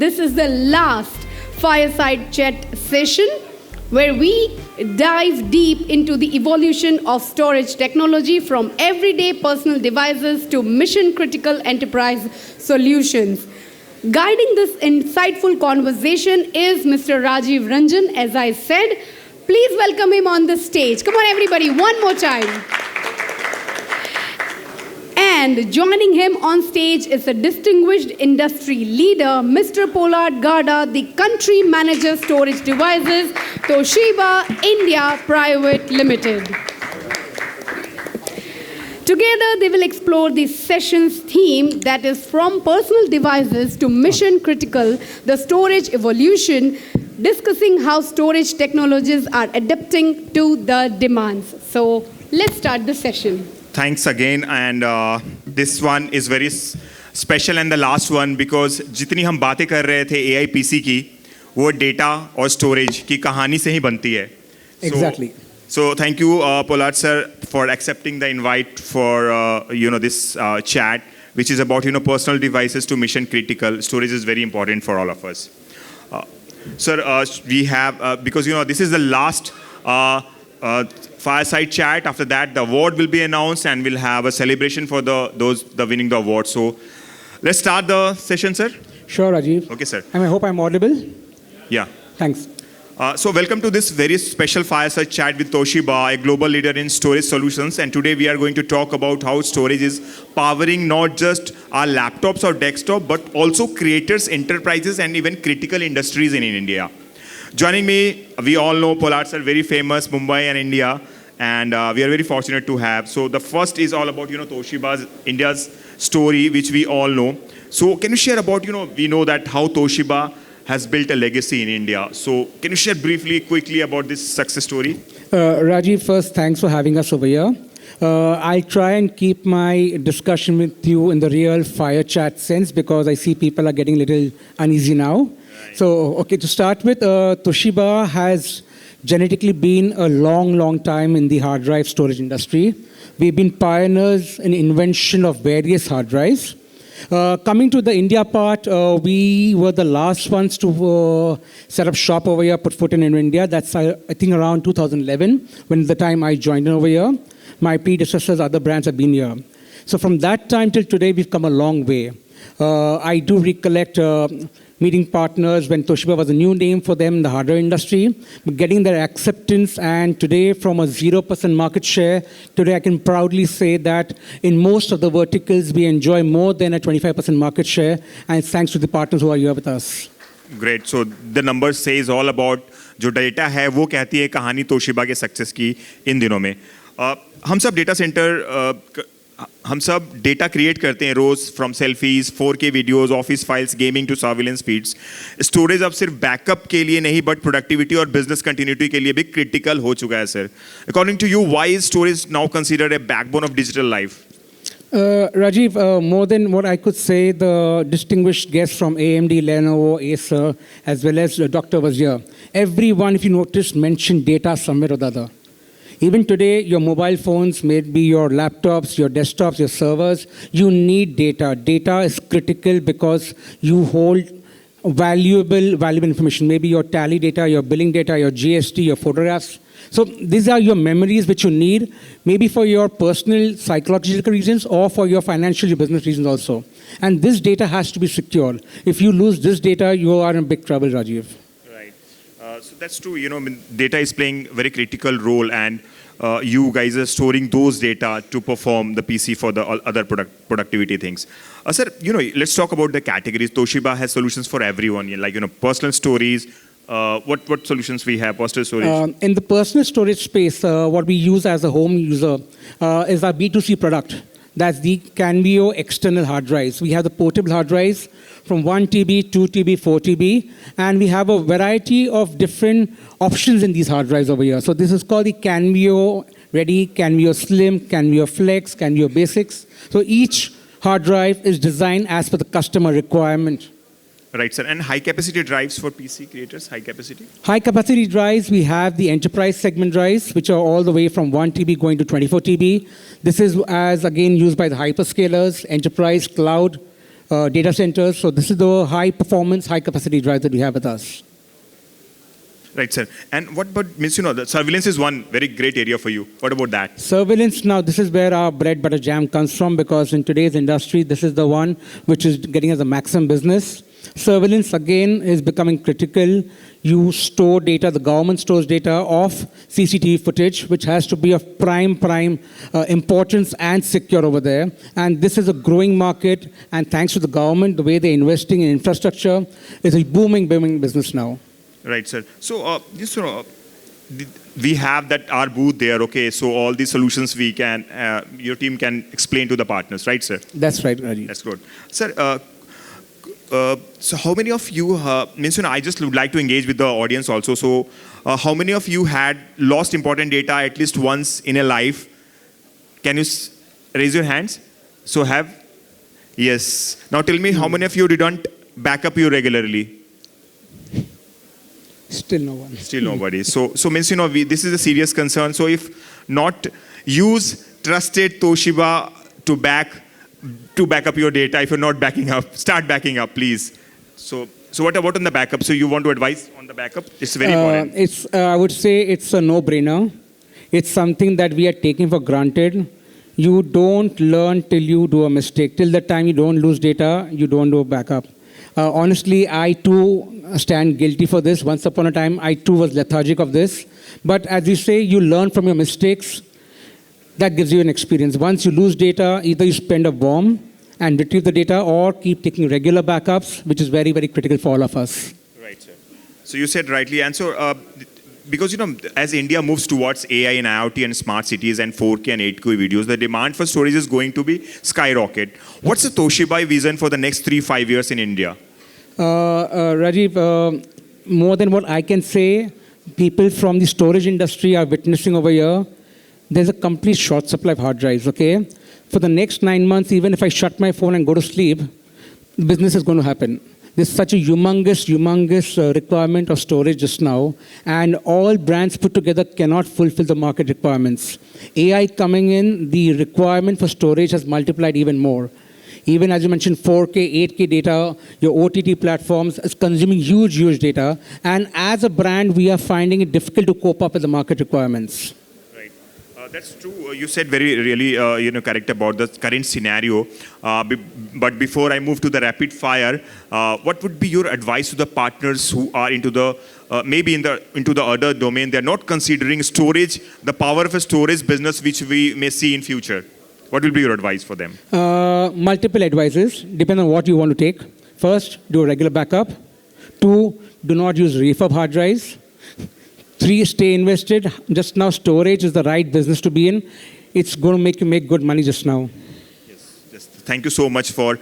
this is the last fireside chat session where we dive deep into the evolution of storage technology from everyday personal devices to mission-critical enterprise solutions. Guiding this insightful conversation is Mr. Rajiv Ranjan, as I said. Please welcome him on the stage. Come on, everybody, one more time. And joining him on stage is a distinguished industry leader, Mr. Pollard Gada, the Country Manager Storage Devices, Toshiba India Private Limited. Together, they will explore the session's theme, that is from personal devices to mission critical, the storage evolution, discussing how storage technologies are adapting to the demands. So let's start the session. Thanks again, and this one is very special and the last one because जितनी हम बातें कर रहे थे AI PC की, वो data और storage की कहानी से ही बनती है. Exactly. So thank you, Pollard sir, for accepting the invite for this chat, which is about personal devices to mission critical. Storage is very important for all of us. Sir, we have because this is the last fireside chat. After that, the award will be announced, and we'll have a celebration for those winning the award. So let's start the session, sir. Sure, Rajiv. Okay, sir. And I hope I'm audible. Yeah. Thanks. So welcome to this very special fireside chat with Toshiba, a global leader in storage solutions. And today we are going to talk about how storage is powering not just our laptops or desktop, but also creators, enterprises, and even critical industries in India. Joining me, we all know Pollard sir, very famous, Mumbai and India. And we are very fortunate to have. So the first is all about, Toshiba's India's story, which we all know. So can you share about, we know that how Toshiba has built a legacy in India. So can you share briefly, quickly about this success story? Rajiv, first, thanks for having us over here. I'll try and keep my discussion with you in the real fire chat sense because I see people are getting a little uneasy now. Right. So, okay, to start with, Toshiba has genetically been a long time in the hard drive storage industry. We've been pioneers in invention of various hard drives. Coming to the India part, we were the last ones to set up shop over here, put foot in India. That's, I think, around 2011, when the time I joined over here. My predecessors, other brands have been here. So from that time till today, we've come a long way. I do recollect meeting partners when Toshiba was a new name for them in the hardware industry, getting their acceptance, and today from a 0% market share, today I can proudly say that in most of the verticals we enjoy more than a 25% market share, and it's thanks to the partners who are here with us. Great. So the numbers says all about जो data है वो कहती है कहानी Toshiba के success की इन दिनों में. हम सब डेटा सेंटर हम सब डेटा क्रिएट करते हैं रोज from selfies 4K videos office files gaming to surveillance feeds. Storage अब सिर्फ बैकअप के लिए नहीं बट प्रोडक्टिविटी और बिजनेस कंटिन्यूटी के लिए भी क्रिटिकल हो चुका है sir. According to you why is storage now considered a backbone of digital life? Rajiv, more than what I could say, the distinguished guests from AMD, Lenovo, Acer, as well as the doctor was here. Everyone, if you noticed, mentioned data somewhere or the other. Even today, your mobile phones, maybe your laptops, your desktops, your servers, you need data. Data is critical because you hold valuable information. Maybe your tally data, your billing data, your GST, your photographs. So these are your memories which you need, maybe for your personal psychological reasons or for your financial, your business reasons also. And this data has to be secure. If you lose this data, you are in big trouble, Rajiv. Right. So that's true. Data is playing a very critical role, and you guys are storing those data to perform the PC for the other productivity things. Sir, let's talk about the categories. Toshiba has solutions for everyone, like, personal stories. What solutions we have, personal storage? In the personal storage space, what we use as a home user is our B2C product. That's the Canveo external hard drives. We have the portable hard drives from 1 TB, 2 TB, 4 TB, and we have a variety of different options in these hard drives over here. So this is called the Canveo Ready, Canveo Slim, Canveo Flex, Canveo Basics. So each hard drive is designed as per the customer requirement. Right, sir. And high-capacity drives for PC creators, high-capacity? High-capacity drives, we have the enterprise segment drives, which are all the way from 1 TB going to 24 TB. This is, as again, used by the hyperscalers, enterprise, cloud data centers. So this is the high performance, high capacity drive that we have with us. Right, sir. And what about, means, the surveillance is one very great area for you. What about that? Surveillance, now this is where our bread butter jam comes from, because in today's industry, this is the one which is getting us a maximum business. Surveillance, again, is becoming critical. You store data, the government stores data of CCTV footage, which has to be of prime importance and secure over there. And this is a growing market, and thanks to the government, the way they're investing in infrastructure, it's a booming business now. Right, sir. So, we have that our booth there, okay? So all the solutions we can, your team can explain to the partners, right, sir? That's right, Rajiv. That's good. Sir, so how many of you, I just would like to engage with the audience also. So how many of you had lost important data at least once in a life? Can you raise your hands? So yes. Now tell me, how many of you didn't back up you regularly? Still no one. Still nobody. So this is a serious concern. So if not, use trusted Toshiba to back up your data. If you're not backing up, start backing up, please. So what about on the backup? So you want to advise on the backup? It's very important. I would say it's a no-brainer. It's something that we are taking for granted. You don't learn till you do a mistake. Till the time you don't lose data, you don't do a backup. Honestly, I too stand guilty for this. Once upon a time, I too was lethargic of this. But as you say, you learn from your mistakes. That gives you an experience. Once you lose data, either you spend a bomb and retrieve the data, or keep taking regular backups, which is very, very critical for all of us. Right, sir. So you said rightly. And so, because, as India moves towards AI and IoT and smart cities and 4K and 8K videos, the demand for storage is going to be skyrocket. What's the Toshiba vision for the next 3-5 years in India? Rajiv, more than what I can say, people from the storage industry are witnessing over here. There's a complete short supply of hard drives, okay? For the next 9 months, even if I shut my phone and go to sleep, business is going to happen. There's such a humongous requirement of storage just now, and all brands put together cannot fulfill the market requirements. AI coming in, the requirement for storage has multiplied even more. Even as you mentioned, 4K, 8K data, your OTT platforms is consuming huge data, and as a brand, we are finding it difficult to cope up with the market requirements. That's true. You said really, correct about the current scenario. But before I move to the rapid fire, what would be your advice to the partners who are into the into the other domain? They're not considering storage, the power of a storage business, which we may see in future. What will be your advice for them? Multiple advices, depending on what you want to take. First, do a regular backup. 2, do not use refurb hard drives. 3, stay invested. Just now, storage is the right business to be in. It's going to make you make good money just now. Yes. Thank you so much for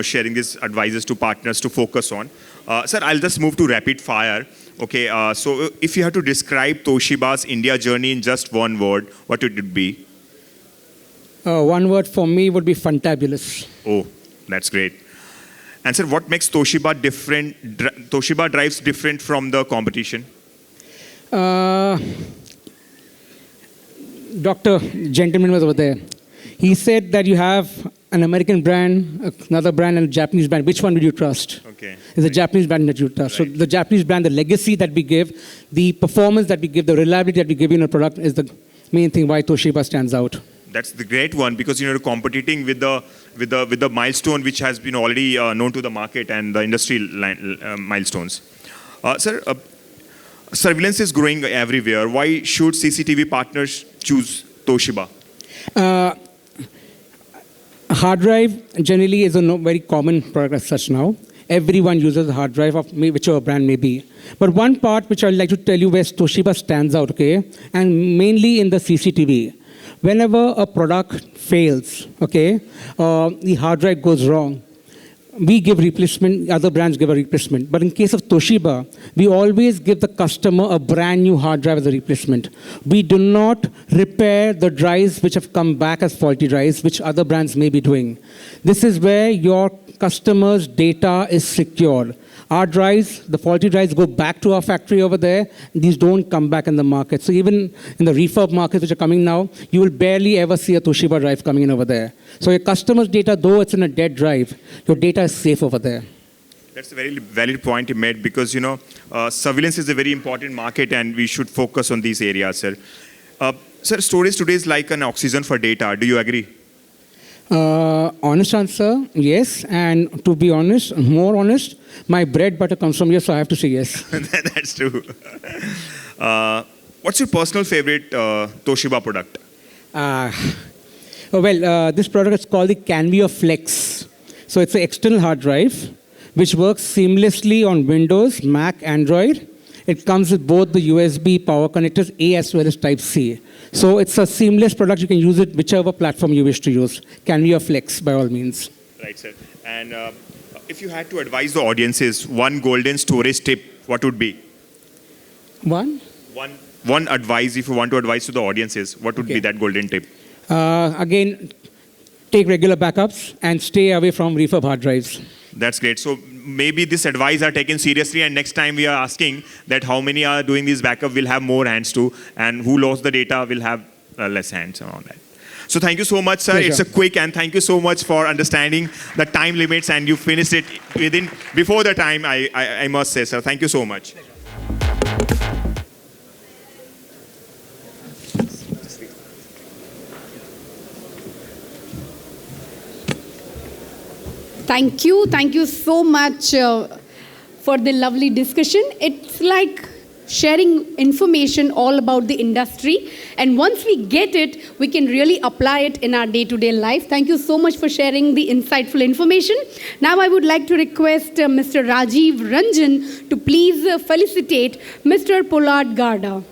sharing these advices to partners to focus on. Sir, I'll just move to rapid fire. Okay. So if you had to describe Toshiba's India journey in just one word, what would it be? One word for me would be fantabulous. Oh, that's great. And sir, what makes Toshiba different? Toshiba drives different from the competition? Dr. Gentleman was over there. He said that you have an American brand, another brand, and a Japanese brand. Which one would you trust? Okay. It's a Japanese brand that you trust. Right. So the Japanese brand, the legacy that we give, the performance that we give, the reliability that we give in a product is the main thing why Toshiba stands out. That's the great one, because you're competing with the milestone which has been already known to the market and the industry milestones. Sir, surveillance is growing everywhere. Why should CCTV partners choose Toshiba? Hard drive generally is a very common product as such now. Everyone uses a hard drive of whichever brand may be. But one part which I would like to tell you where Toshiba stands out, okay, and mainly in the CCTV. Whenever a product fails, okay, the hard drive goes wrong, we give replacement, other brands give a replacement. But in case of Toshiba, we always give the customer a brand new hard drive as a replacement. We do not repair the drives which have come back as faulty drives, which other brands may be doing. This is where your customer's data is secure. Our drives, the faulty drives, go back to our factory over there. These don't come back in the market. So even in the refurb markets which are coming now, you will barely ever see a Toshiba drive coming in over there. So your customer's data, though it's in a dead drive, your data is safe over there. That's a very valid point you made because, surveillance is a very important market and we should focus on these areas, sir. Sir, storage today is like an oxygen for data. Do you agree? Honest answer, yes. And to be honest, more honest, my bread butter comes from here, so I have to say yes. That's true. What's your personal favorite Toshiba product? This product is called the Canvia Flex. So it's an external hard drive which works seamlessly on Windows, Mac, Android. It comes with both the USB power connectors, A as well as Type-C. So it's a seamless product. You can use it whichever platform you wish to use. Canvia Flex, by all means. Right, sir. And if you had to advise the audiences one golden storage tip, what would be? One advice, if you want to advise to the audiences, what would be that golden tip? Again, take regular backups and stay away from refurb hard drives. That's great. So maybe this advice are taken seriously and next time we are asking that how many are doing this backup, we'll have more hands too, and who lost the data will have less hands on that. So thank you so much, sir. Pleasure. It's a quick and thank you so much for understanding the time limits and you finished it before the time, I must say, sir. Thank you so much. Thank you so much for the lovely discussion. It's like sharing information all about the industry, and once we get it, we can really apply it in our day-to-day life. Thank you so much for sharing the insightful information. Now I would like to request Mr. Rajiv Ranjan to please felicitate Mr. Pollard Garda.